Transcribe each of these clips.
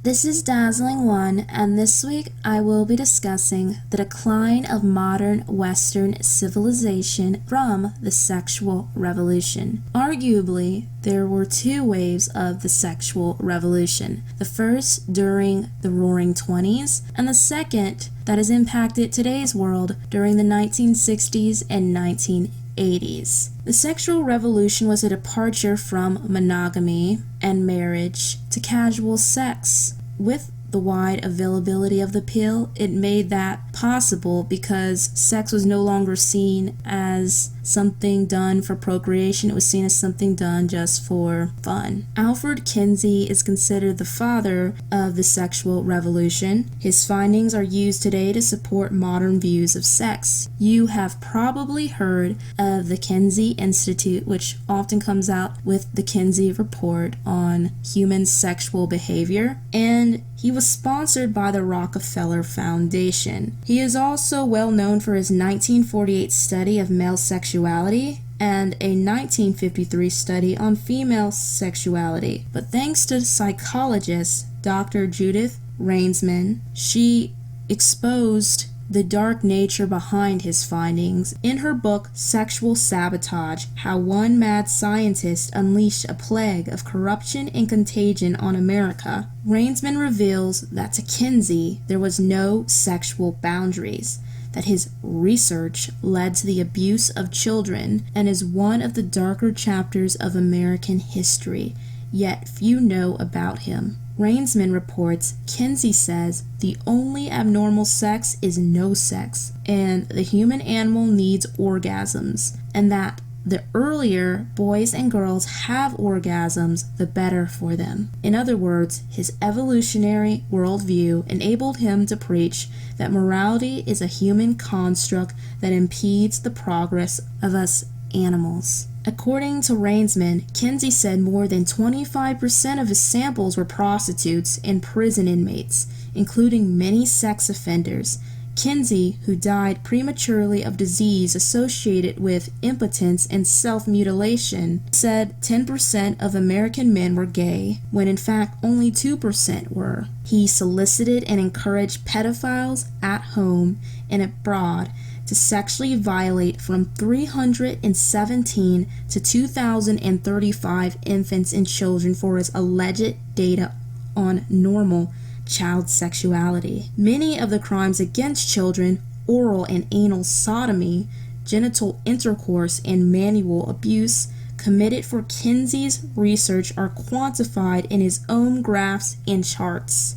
This is Dazzling One, and this week I will be discussing the decline of modern Western civilization from the sexual revolution. Arguably, there were two waves of the sexual revolution. The first during the Roaring Twenties, and the second that has impacted today's world during the 1960s and 1980s. The sexual revolution was a departure from monogamy and marriage to casual sex. With the wide availability of the pill, it made that possible because sex was no longer seen as something done for procreation. It was seen as something done just for fun. Alfred Kinsey is considered the father of the sexual revolution. His findings are used today to support modern views of sex. You have probably heard of the Kinsey Institute, which often comes out with the Kinsey Report on human sexual behavior, and he was sponsored by the Rockefeller Foundation. He is also well known for his 1948 study of male sexuality and a 1953 study on female sexuality. But thanks to psychologist Dr. Judith Rainsman, she exposed the dark nature behind his findings in her book Sexual Sabotage: How One Mad Scientist Unleashed a Plague of Corruption and Contagion on America. Rainsman reveals that to Kinsey there was no sexual boundaries, that his research led to the abuse of children and is one of the darker chapters of American history, yet few know about him. Rainsman reports, Kinsey says the only abnormal sex is no sex, and the human animal needs orgasms, and that the earlier boys and girls have orgasms, the better for them. In other words, his evolutionary worldview enabled him to preach that morality is a human construct that impedes the progress of us animals. According to Rainsman, Kinsey said more than 25% of his samples were prostitutes and prison inmates, including many sex offenders. Kinsey, who died prematurely of disease associated with impotence and self-mutilation, said 10% of American men were gay, when in fact only 2% were. He solicited and encouraged pedophiles at home and abroad to sexually violate from 317 to 2,035 infants and children for his alleged data on normal child sexuality. Many of the crimes against children, oral and anal sodomy, genital intercourse, and manual abuse committed for Kinsey's research are quantified in his own graphs and charts.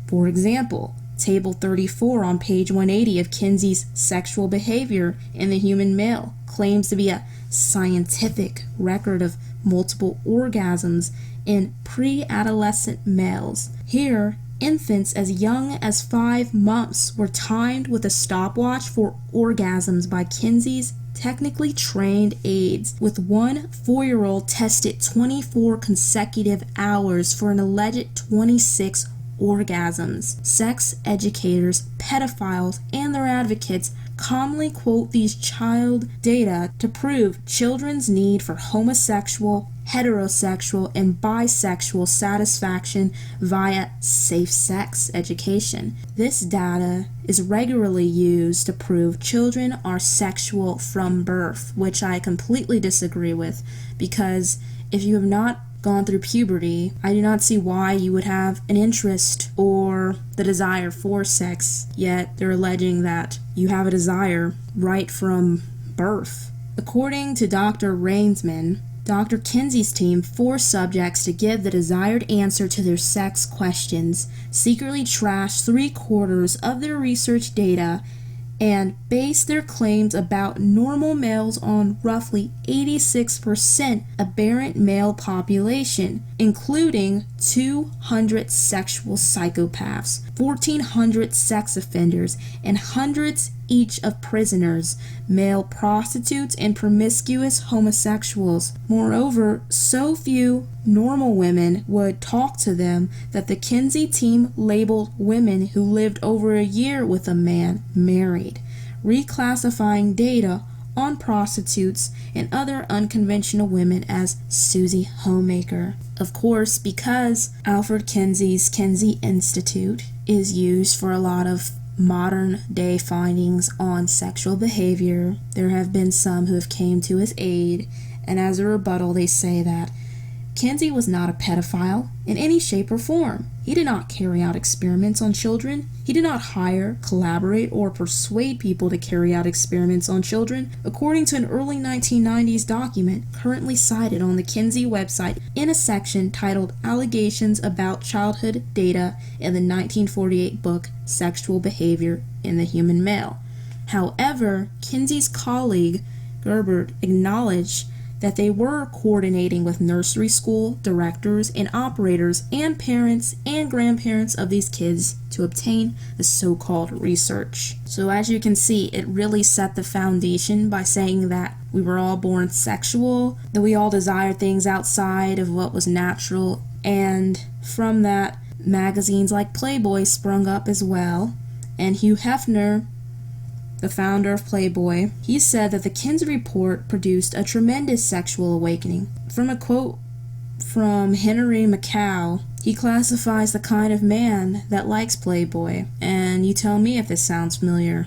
For example, Table 34 on page 180 of Kinsey's Sexual Behavior in the Human Male claims to be a scientific record of multiple orgasms in pre-adolescent males. Here, infants as young as 5 months were timed with a stopwatch for orgasms by Kinsey's technically trained aides, with one 4-year-old tested 24 consecutive hours for an alleged 26 orgasms. Sex educators, pedophiles, and their advocates commonly quote these child data to prove children's need for homosexual, heterosexual, and bisexual satisfaction via safe sex education. This data is regularly used to prove children are sexual from birth, which I completely disagree with, because if you have not gone through puberty, I do not see why you would have an interest or the desire for sex, yet they're alleging that you have a desire right from birth. According to Dr. Rainsman, Dr. Kinsey's team forced subjects to give the desired answer to their sex questions, secretly trashed 3/4 of their research data, and based their claims about normal males on roughly 86% aberrant male population, including 200 sexual psychopaths, 1,400 sex offenders, and hundreds each of prisoners, male prostitutes, and promiscuous homosexuals. Moreover, so few normal women would talk to them that the Kinsey team labeled women who lived over a year with a man married, reclassifying data on prostitutes and other unconventional women as Susie Homemaker. Of course, because Alfred Kinsey's Kinsey Institute is used for a lot of modern day findings on sexual behavior, there have been some who have came to his aid, and as a rebuttal they say that Kinsey was not a pedophile in any shape or form. He did not carry out experiments on children. He did not hire, collaborate, or persuade people to carry out experiments on children, according to an early 1990s document currently cited on the Kinsey website in a section titled Allegations About Childhood Data in the 1948 book Sexual Behavior in the Human Male. However, Kinsey's colleague Gerbert acknowledged that they were coordinating with nursery school directors and operators and parents and grandparents of these kids to obtain the so-called research. So as you can see, it really set the foundation by saying that we were all born sexual, that we all desired things outside of what was natural, and from that, magazines like Playboy sprung up as well. And Hugh Hefner, the founder of Playboy, he said that the Kinsey Report produced a tremendous sexual awakening. From a quote from Henry Macow, he classifies the kind of man that likes Playboy. And you tell me if this sounds familiar.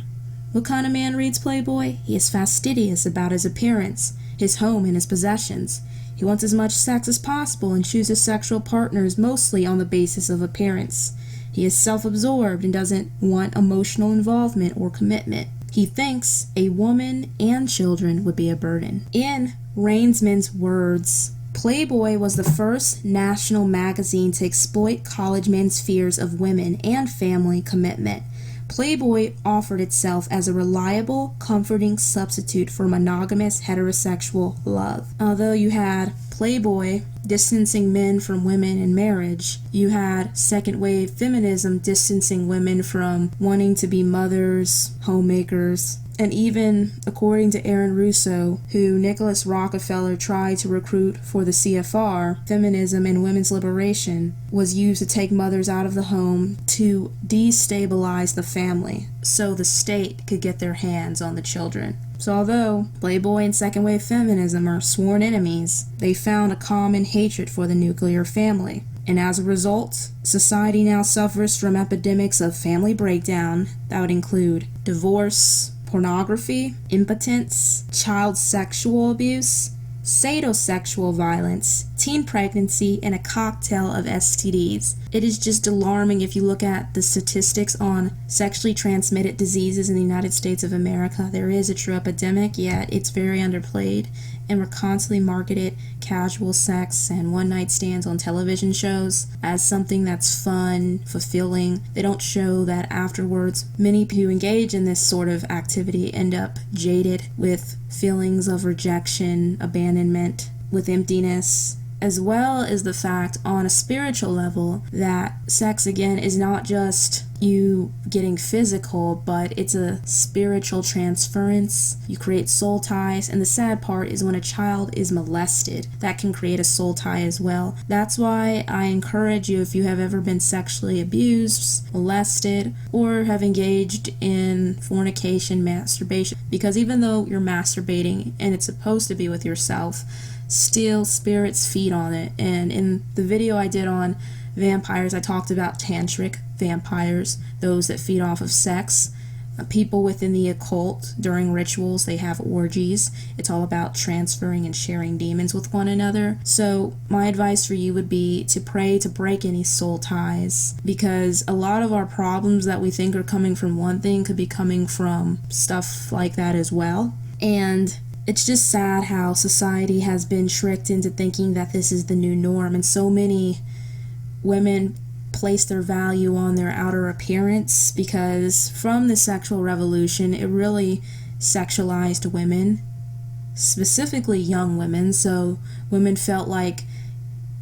What kind of man reads Playboy? He is fastidious about his appearance, his home, and his possessions. He wants as much sex as possible and chooses sexual partners mostly on the basis of appearance. He is self-absorbed and doesn't want emotional involvement or commitment. He thinks a woman and children would be a burden. In Rainsman's words, Playboy was the first national magazine to exploit college men's fears of women and family commitment. Playboy offered itself as a reliable, comforting substitute for monogamous heterosexual love. Although you had Playboy distancing men from women in marriage, you had second wave feminism distancing women from wanting to be mothers, homemakers, and even, according to Aaron Russo, who Nicholas Rockefeller tried to recruit for the CFR, feminism and women's liberation was used to take mothers out of the home to destabilize the family so the state could get their hands on the children. So although Playboy and second wave feminism are sworn enemies, they found a common hatred for the nuclear family. And as a result, society now suffers from epidemics of family breakdown that would include divorce, pornography, impotence, child sexual abuse, sadomsexual violence, teen pregnancy, and a cocktail of STDs. It is just alarming if you look at the statistics on sexually transmitted diseases in the United States of America. There is a true epidemic, yet it's very underplayed, and we're constantly marketed casual sex and one-night stands on television shows as something that's fun, fulfilling. They don't show that afterwards many who engage in this sort of activity end up jaded with feelings of rejection, abandonment, with emptiness, as well as the fact on a spiritual level that sex again is not just you getting physical, but it's a spiritual transference. You create soul ties, and the sad part is when a child is molested, that can create a soul tie as well. That's why I encourage you, if you have ever been sexually abused, molested, or have engaged in fornication, masturbation, because even though you're masturbating and it's supposed to be with yourself, still spirits feed on it. And in the video I did on vampires, I talked about tantric vampires, those that feed off of sex. People within the occult, during rituals, they have orgies. It's all about transferring and sharing demons with one another. So my advice for you would be to pray to break any soul ties, because a lot of our problems that we think are coming from one thing could be coming from stuff like that as well. And it's just sad how society has been tricked into thinking that this is the new norm, and so many women place their value on their outer appearance, because from the sexual revolution, it really sexualized women, specifically young women. So women felt like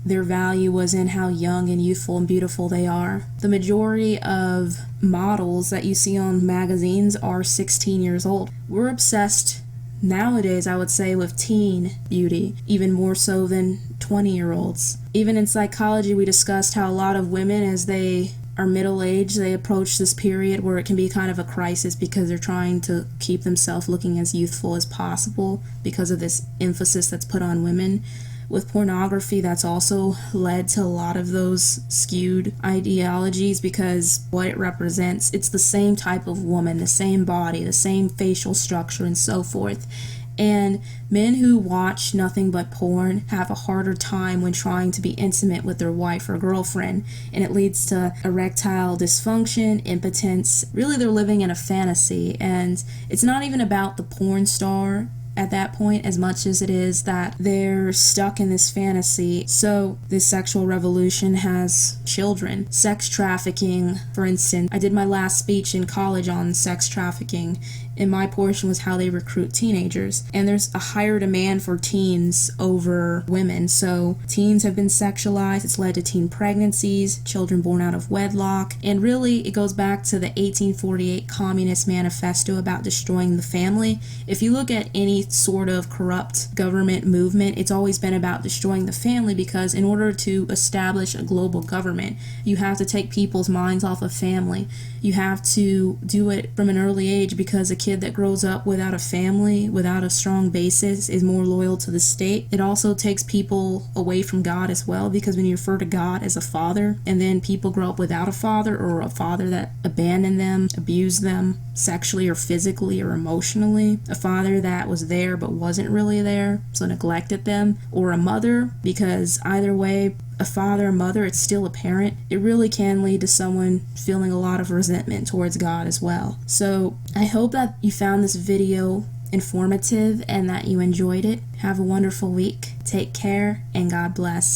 their value was in how young and youthful and beautiful they are. The majority of models that you see on magazines are 16 years old. We're obsessed nowadays, I would say, with teen beauty, even more so than 20-year-olds. Even in psychology, we discussed how a lot of women, as they are middle-aged, they approach this period where it can be kind of a crisis because they're trying to keep themselves looking as youthful as possible because of this emphasis that's put on women. With pornography, that's also led to a lot of those skewed ideologies because what it represents, it's the same type of woman, the same body, the same facial structure, and so forth. And men who watch nothing but porn have a harder time when trying to be intimate with their wife or girlfriend, and it leads to erectile dysfunction, impotence. Really, they're living in a fantasy, and it's not even about the porn star at that point as much as it is that they're stuck in this fantasy. So this sexual revolution has children. Sex trafficking, for instance. I did my last speech in college on sex trafficking, and my portion was how they recruit teenagers. And there's a higher demand for teens over women. So teens have been sexualized. It's led to teen pregnancies, children born out of wedlock. And really, it goes back to the 1848 Communist Manifesto about destroying the family. If you look at any sort of corrupt government movement, it's always been about destroying the family, because in order to establish a global government, you have to take people's minds off of family. You have to do it from an early age, because a kid that grows up without a family, without a strong basis, is more loyal to the state. It also takes people away from God as well, because when you refer to God as a father, and then people grow up without a father, or a father that abandoned them, abused them sexually or physically or emotionally, a father that was there but wasn't really there, so neglected them, or a mother, because either way, a father or mother, it's still a parent. It really can lead to someone feeling a lot of resentment towards God as well. So I hope that you found this video informative and that you enjoyed it. Have a wonderful week. Take care, and God bless.